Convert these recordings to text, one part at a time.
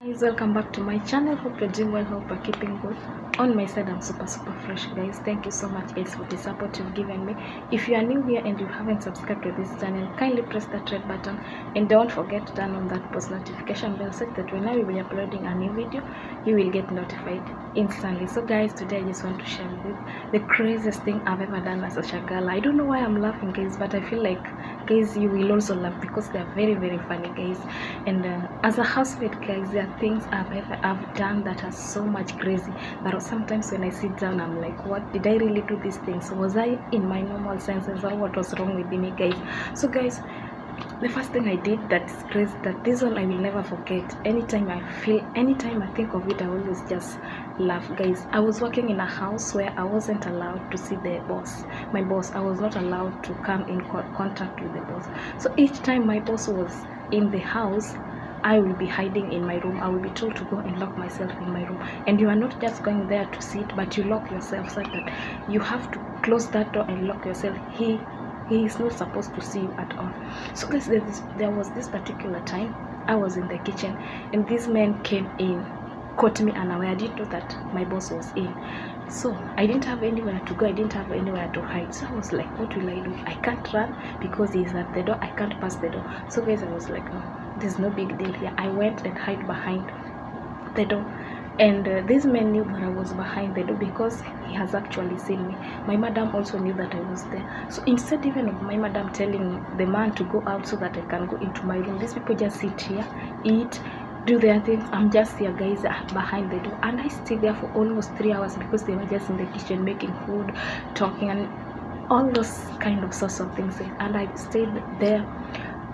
Guys, welcome back to my channel. Hope you're doing well, hope you're keeping good. On my side, I'm super fresh, guys. Thank you so much, guys, for the support you've given me. If you are new here and you haven't subscribed to this channel, kindly press that red button and don't forget to turn on that post notification bell so that whenever we will be uploading a new video, you will get notified instantly. So guys, today I just want to share with you the craziest thing I've ever done as a girl. I don't know why I'm laughing, guys, but I feel like, guys, you will also laugh because they are very funny, guys. And as a housemaid, guys, there are things I've done that are so much crazy that sometimes when I sit down, I'm like, what did I really do these things? Was I in my normal senses, or what was wrong with me, guys? So guys, the first thing I did that is crazy, that this one I will never forget. Anytime I think of it, I always just laugh, guys. I was working in a house where I wasn't allowed to see the boss. My boss, I was not allowed to come in contact with the boss. So each time my boss was in the house, I will be hiding in my room. I will be told to go and lock myself in my room. And you are not just going there to sit, but you lock yourself so that you have to close that door and lock yourself. He is not supposed to see you at all. So guys, there was this particular time I was in the kitchen and this man came in, caught me unaware. I didn't know that my boss was in. So I didn't have anywhere to go, I didn't have anywhere to hide. So I was like, what will I do? I can't run because he's at the door, I can't pass the door. So guys, I was like, no, there's no big deal here. I went and hid behind the door. And this man knew that I was behind the door because he has actually seen me. My madam also knew that I was there. So instead even of my madam telling the man to go out so that I can go into my room, these people just sit here, eat, do their things. I'm just here, guys, behind the door. And I stayed there for almost 3 hours because they were just in the kitchen making food, talking, and all those kind of sorts of things. And I stayed there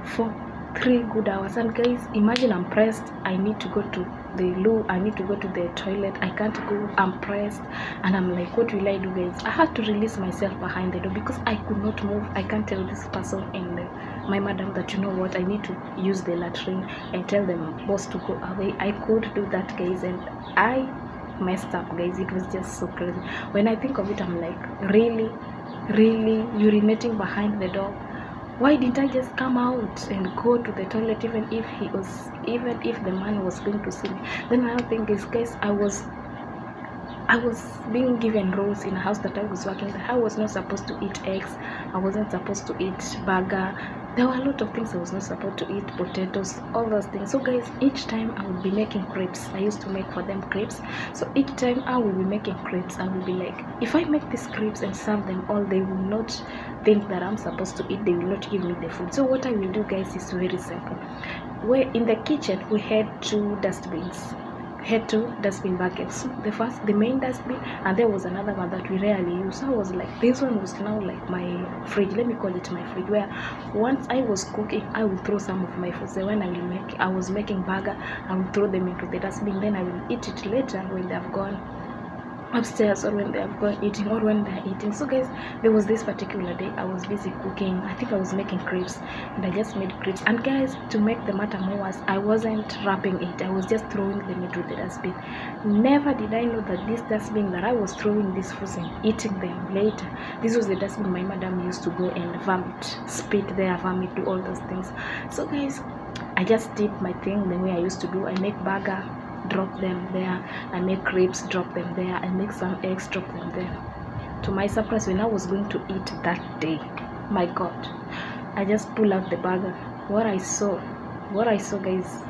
for 3 good hours. And guys, imagine I'm pressed, I need to go to the loo, I need to go to the toilet, I can't go, I'm pressed, and I'm like, what will I do, guys? I had to release myself behind the door because I could not move. I can't tell this person and my madam that, you know what, I need to use the latrine and tell them boss to go away. I could do that, guys, and I messed up, guys. It was just so crazy. When I think of it, I'm like, really urinating behind the door? Why didn't I just come out and go to the toilet even if the man was going to see me? Then another thing is, guys, I was being given rules in a house that I was working. I was not supposed to eat eggs, I wasn't supposed to eat burger. There were a lot of things I was not supposed to eat, potatoes, all those things. So guys, each time I would be making crepes. I used to make for them crepes. So each time I will be making crepes, I will be like, if I make these crepes and serve them all, they will not think that I'm supposed to eat, they will not give me the food. So what I will do, guys, is very simple. Where in the kitchen we had 2 dustbins, had 2 dustbin buckets. The main dustbin, and there was another one that we rarely use. So I was like, this one was now like my fridge, let me call it my fridge, where once I was cooking, I would throw some of my food. So when I was making burger, I would throw them into the dustbin, then I will eat it later when they have gone upstairs, or when they have gone eating, or when they're eating. So guys, there was this particular day I was busy cooking. I think I was making crepes, and I just made crepes. And guys, to make the matter more worse, I wasn't wrapping it, I was just throwing them into the dustbin. Never did I know that this dustbin that I was throwing these foods in, eating them later, this was the dustbin my madam used to go and vomit, spit there, vomit, do all those things. So guys, I just did my thing the way I used to do. I make burger, drop them there. I make crepes, drop them there. I make some eggs, drop them there. To my surprise, when I was going to eat that day, my god, I just pull out the burger. What I saw, guys,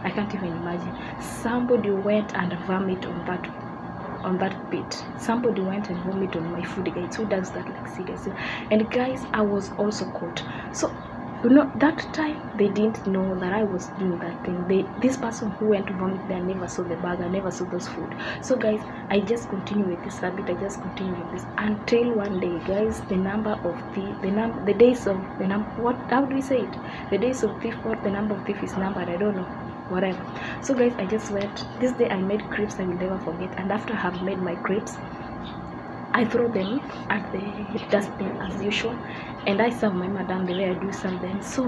I can't even imagine. Somebody went and vomit on that pit. Somebody went and vomit on my food, guys. Who does that, like, seriously? And guys, I was also caught. So you know, that time they didn't know that I was doing that thing. This person who went to vomit there never saw the burger, never saw those food. So guys, I just continue with this habit. I just continue with this until one day, guys, the days of thief, or the number of thief is numbered. I don't know, whatever. So guys, I just went. This day I made crepes I will never forget. And after I have made my crepes, I throw them at the dustbin as usual, and I serve my madam the way I do serve them. So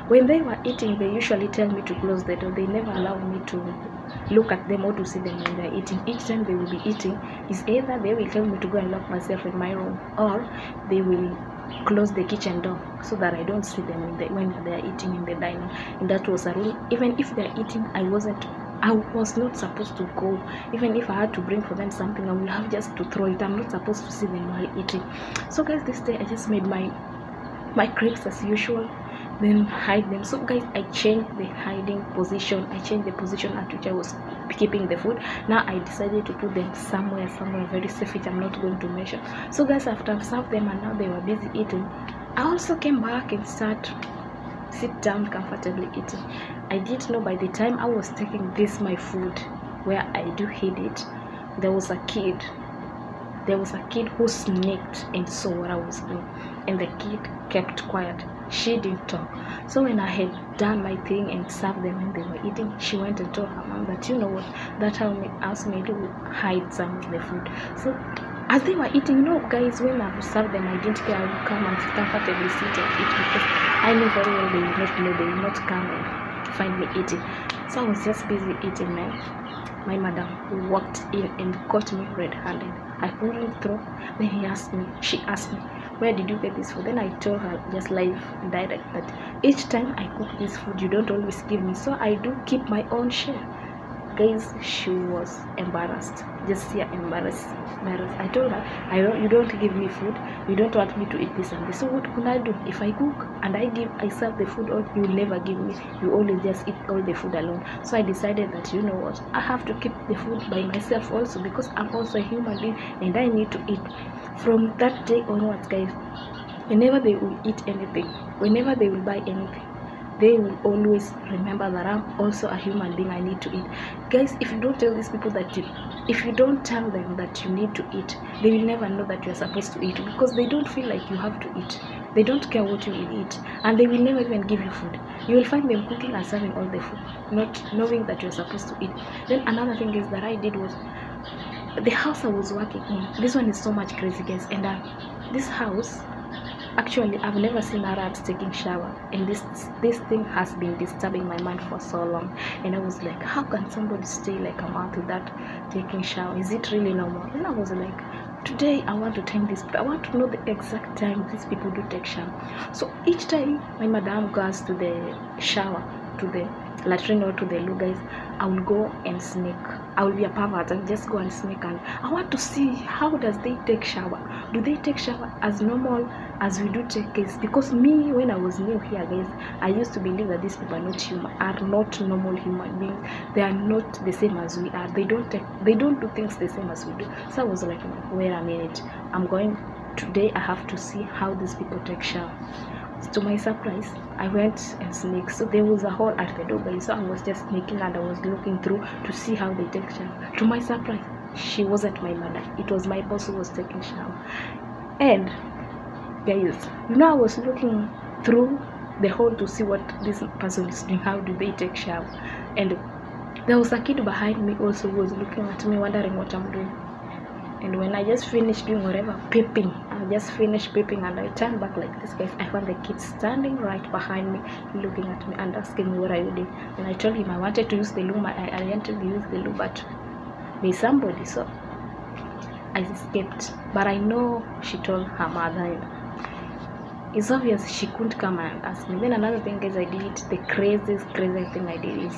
when they were eating, they usually tell me to close the door. They never allow me to look at them or to see them when they're eating. Each time they will be eating, is either they will tell me to go and lock myself in my room, or they will close the kitchen door so that I don't see them when they are eating in the dining. And that was a rule. Even if they're eating, I was not supposed to go. Even if I had to bring for them something, I will have just to throw it. I'm not supposed to see them while eating. So guys, this day I just made my crepes as usual, then hide them. So guys, I changed the hiding position. I changed the position at which I was keeping the food. Now I decided to put them somewhere very safe, which I'm not going to measure. So guys, after I've served them and now they were busy eating, I also came back and sit down comfortably eating. I didn't know by the time I was taking my food where I do hid it, there was a kid who sneaked and saw what I was doing, and the kid kept quiet. She didn't talk. So when I had done my thing and served them when they were eating, she went and told her mom that, you know what, that housemaid will hide some of the food. So as they were eating, guys, when I served them, I didn't care. I would come and comfortably sit and eat because I knew very well they will not come and find me eating. So I was just busy eating, man. My madam walked in and caught me red-handed. I couldn't throw. Then she asked me, where did you get this food? Then I told her just live and direct that each time I cook this food, you don't always give me, so I do keep my own share. Guys, she was embarrassed. Just embarrassed. I told her, you don't give me food, you don't want me to eat this and this. So what could I do? If I cook and I serve the food, or you will never give me, you always just eat all the food alone. So I decided that, you know what, I have to keep the food by myself also, because I'm also a human being and I need to eat. From that day onwards, guys, whenever they will eat anything, whenever they will buy anything, they will always remember that I'm also a human being. I need to eat. Guys, if you don't tell these people if you don't tell them that you need to eat, they will never know that you're supposed to eat, because they don't feel like you have to eat. They don't care what you will eat, and they will never even give you food. You will find them cooking and serving all the food, not knowing that you're supposed to eat. Then another thing is that I did was, the house I was working in, this one is so much crazy, guys. And this house, actually, I've never seen a rat taking shower, and this thing has been disturbing my mind for so long. And I was like, how can somebody stay like a month without taking shower? Is it really normal? And I was like, today I want to time this. I want to know the exact time these people do take shower. So each time my madam goes to the shower, to the latrine or to the loo, guys, I will go and sneak. I will be a pervert and just go and sneak, and I want to see how does they take shower. Do they take shower as normal as we do take, guys? Because me, when I was new here, guys, I used to believe that these people are not normal human beings. They are not the same as we are. They don't do things the same as we do. So I was like, wait a minute, today I have to see how these people take shower. To my surprise, I went and sneaked. So there was a hole at the door, guys. So I was just sneaking and I was looking through to see how they take shower. To my surprise, she wasn't my mother. It was my boss who was taking shower. And guys, I was looking through the hole to see what this person is doing. How do they take shower? And there was a kid behind me also who was looking at me, wondering what I'm doing. And when I just finished doing whatever, I just finished peeping, and I turned back like this, guys. I found the kid standing right behind me, looking at me and asking me, what are you doing? And I told him I wanted to use the loo. I wanted to use the loo, but there's somebody, so I escaped. But I know she told her mother. It's obvious she couldn't come and ask me. Then another thing, guys, I did, the craziest thing I did is,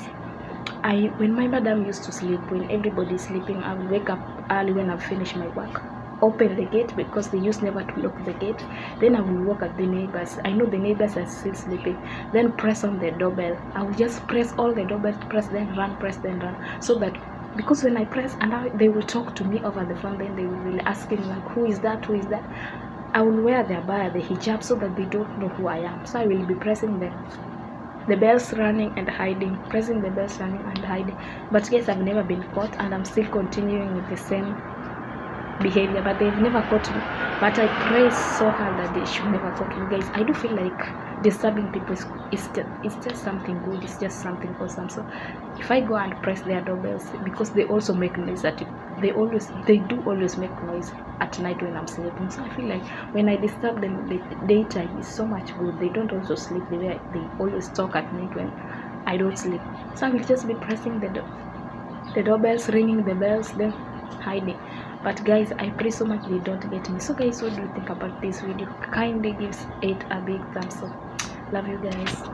when my madam used to sleep, when everybody's sleeping, I would wake up early when I've finished my work, open the gate, because they used never to lock the gate. Then I will walk at the neighbors. I know the neighbors are still sleeping. Then press on the doorbell. I will just press all the doorbells, press then run, so that, because when I press, and they will talk to me over the phone, then they will be asking like, who is that? I will wear the hijab, so that they don't know who I am. So I will be pressing the bells running and hiding, pressing the bells running and hiding. But yes, I've never been caught, and I'm still continuing with the same behavior, but they've never caught me. But I pray so hard that they should never catch me, guys. I do feel like disturbing people is just something good. It's just something awesome. So if I go and press their doorbells, because they also make noise they do always make noise at night when I'm sleeping. So I feel like when I disturb them, the daytime is so much good. They don't also sleep the way they always talk at night when I don't sleep. So I will just be pressing the doorbells, ringing the bells, then hiding. But guys, I pray so much they don't get me. So guys, what do you think about this video? Kindly give it a big thumbs up. Love you guys.